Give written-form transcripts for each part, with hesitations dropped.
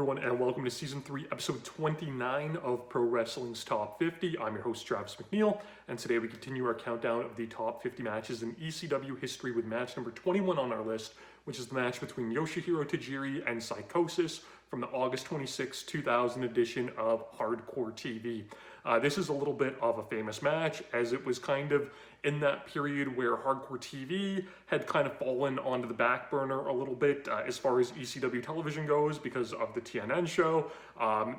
everyone, and welcome to Season 3, Episode 29 of Pro Wrestling's Top 50. I'm your host, Travis McNeil, and today we continue our countdown of the top 50 matches in ECW history with match number 21 on our list, which is the match between Yoshihiro Tajiri and Psicosis from the August 26, 2000 edition of Hardcore TV. This is a little bit of a famous match, as it was kind of in that period where Hardcore TV had kind of fallen onto the back burner a little bit as far as ECW television goes because of the TNN show.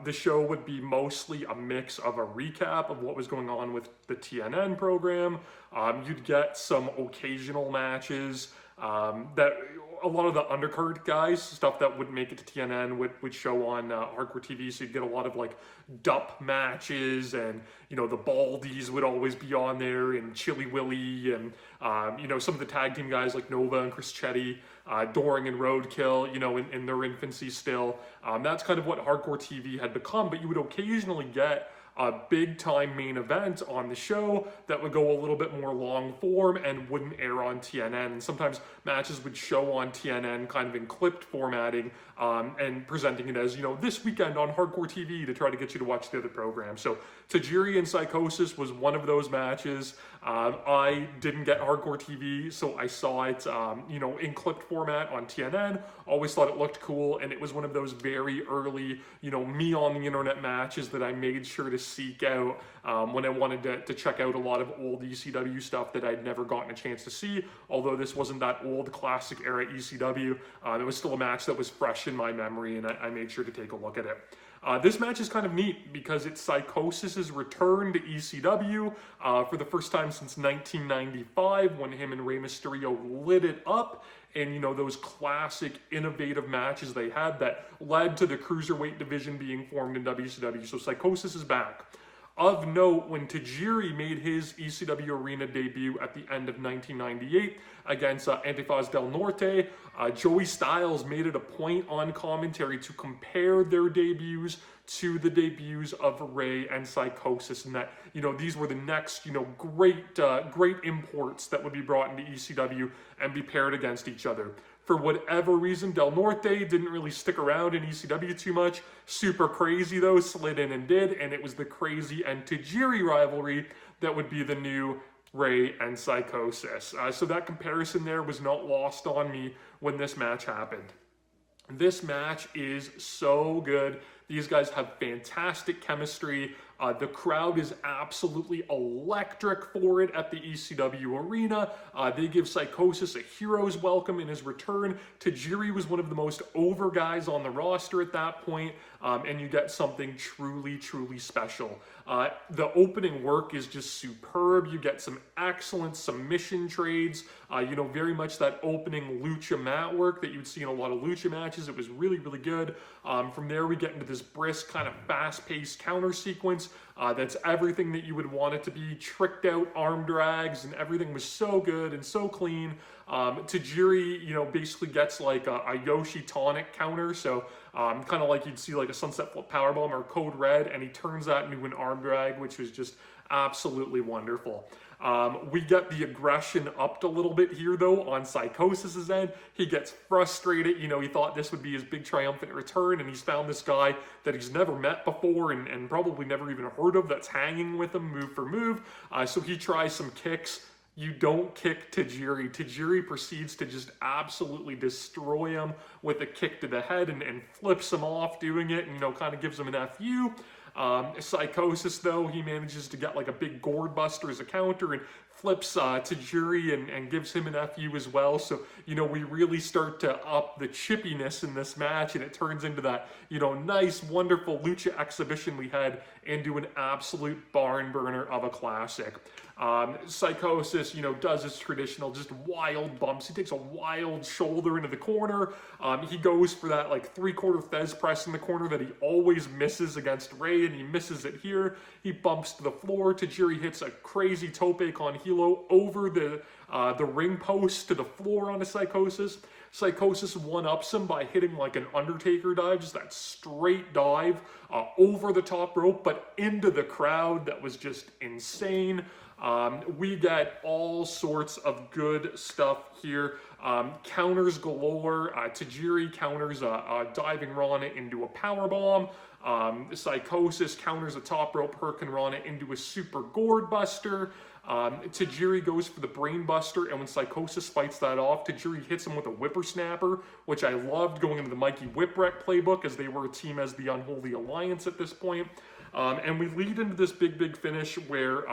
The show would be mostly a mix of a recap of what was going on with the TNN program. You'd get some occasional matches that a lot of the undercard guys, stuff that would make it to TNN would show on Hardcore TV, so you'd get a lot of like dup matches, and you know the Baldies would always be on there, and Chili Willy, and you know some of the tag team guys like Nova and Chris Chetty, Doring and Roadkill, you know in their infancy still. That's kind of what Hardcore TV had become, but you would occasionally get a big time main event on the show that would go a little bit more long form and wouldn't air on TNN. And sometimes matches would show on TNN kind of in clipped formatting and presenting it as, you know, this weekend on Hardcore TV to try to get you to watch the other program. So Tajiri and Psicosis was one of those matches. I didn't get Hardcore TV, so I saw it, you know, in clipped format on TNN. Always thought it looked cool, and it was one of those very early, you know, me on the internet matches that I made sure to seek out when I wanted to check out a lot of old ECW stuff that I'd never gotten a chance to see. Although this wasn't that old classic era ECW, it was still a match that was fresh in my memory, and I made sure to take a look at it. This match is kind of neat because it's Psicosis' return to ECW for the first time since 1995 when him and Rey Mysterio lit it up. And, you know, those classic innovative matches they had that led to the Cruiserweight division being formed in WCW. So Psicosis is back. Of note, when Tajiri made his ECW Arena debut at the end of 1998 against Antifaz del Norte, Joey Styles made it a point on commentary to compare their debuts to the debuts of Rey and Psicosis, and that, you know, these were the next, you know, great imports that would be brought into ECW and be paired against each other. For whatever reason, Del Norte didn't really stick around in ECW too much. Super Crazy, though, slid in and did, and it was the Crazy and Tajiri rivalry that would be the new Rey and Psicosis. So that comparison there was not lost on me when this match happened. This match is so good. These guys have fantastic chemistry. The crowd is absolutely electric for it at the ECW Arena. They give Psicosis a hero's welcome in his return. Tajiri was one of the most over guys on the roster at that point, and you get something truly, truly special. The opening work is just superb. You get some excellent submission trades. You know, very much that opening lucha mat work that you'd see in a lot of lucha matches. It was really, really good. From there, we get into this brisk, kind of fast-paced counter sequence. That's everything that you would want it to be. Tricked out arm drags, and everything was so good and so clean. Tajiri, you know, basically gets like a Yoshi tonic counter, so kind of like you'd see like a Sunset Flip Powerbomb or Code Red, and he turns that into an arm drag, which was just absolutely wonderful. We get the aggression upped a little bit here, though, on Psicosis' end. He gets frustrated. You know, he thought this would be his big triumphant return, and he's found this guy that he's never met before and probably never even heard of that's hanging with him move for move. So he tries some kicks. You don't kick Tajiri. Tajiri proceeds to just absolutely destroy him with a kick to the head and flips him off doing it, and, you know, kind of gives him an FU. Psicosis, though, he manages to get like a big gourd buster as a counter and flips Tajiri and gives him an FU as well. So, you know, we really start to up the chippiness in this match, and it turns into that, you know, nice, wonderful lucha exhibition we had into an absolute barn burner of a classic. Psicosis, you know, does his traditional just wild bumps. He takes a wild shoulder into the corner. He goes for that like 3/4 Fez press in the corner that he always misses against Rey, and he misses it here. He bumps to the floor. Tajiri hits a crazy tope con hilo over the the ring post to the floor on a Psicosis. Psicosis one-ups him by hitting like an Undertaker dive, just that straight dive over the top rope, but into the crowd. That was just insane. We get all sorts of good stuff here. Counters galore. Tajiri counters a diving Rana into a powerbomb. Psicosis counters a top rope Hurricane Rana into a super gourd buster. Tajiri goes for the brain buster, and when Psicosis fights that off, Tajiri hits him with a whippersnapper, which I loved going into the Mikey Whipwreck playbook, as they were a team as the Unholy Alliance at this point. And we lead into this big finish where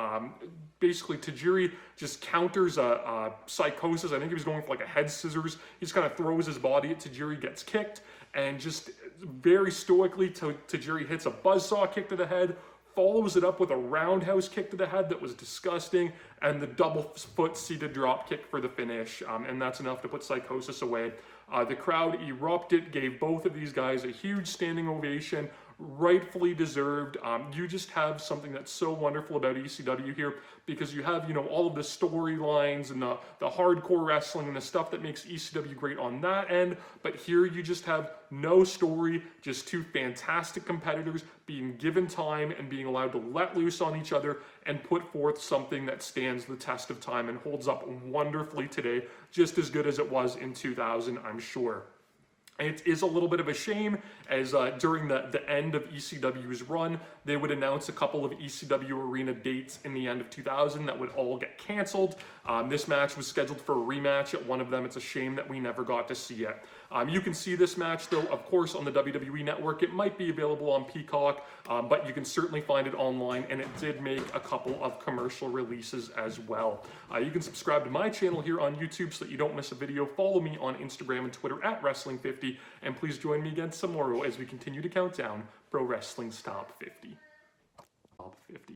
basically Tajiri just counters a Psicosis. I think he was going for like a head scissors. He just kind of throws his body at Tajiri, gets kicked, and just very stoically Tajiri hits a buzzsaw kick to the head, follows it up with a roundhouse kick to the head that was disgusting, and the double foot seated drop kick for the finish, and that's enough to put Psicosis away. The crowd erupted, gave both of these guys a huge standing ovation, rightfully deserved. You just have something that's so wonderful about ECW here, because you have, you know, all of the storylines and the hardcore wrestling and the stuff that makes ECW great on that end, but here you just have no story, just two fantastic competitors being given time and being allowed to let loose on each other and put forth something that stands the test of time and holds up wonderfully today, just as good as it was in 2000, I'm sure. It is a little bit of a shame, as during the end of ECW's run, they would announce a couple of ECW arena dates in the end of 2000 that would all get canceled. This match was scheduled for a rematch at one of them. It's a shame that we never got to see it. You can see this match, though, of course, on the WWE Network. It might be available on Peacock, but you can certainly find it online, and it did make a couple of commercial releases as well. You can subscribe to my channel here on YouTube so that you don't miss a video. Follow me on Instagram and Twitter at Wrestling50, and please join me again tomorrow as we continue to count down Pro Wrestling's Top 50. Top 50.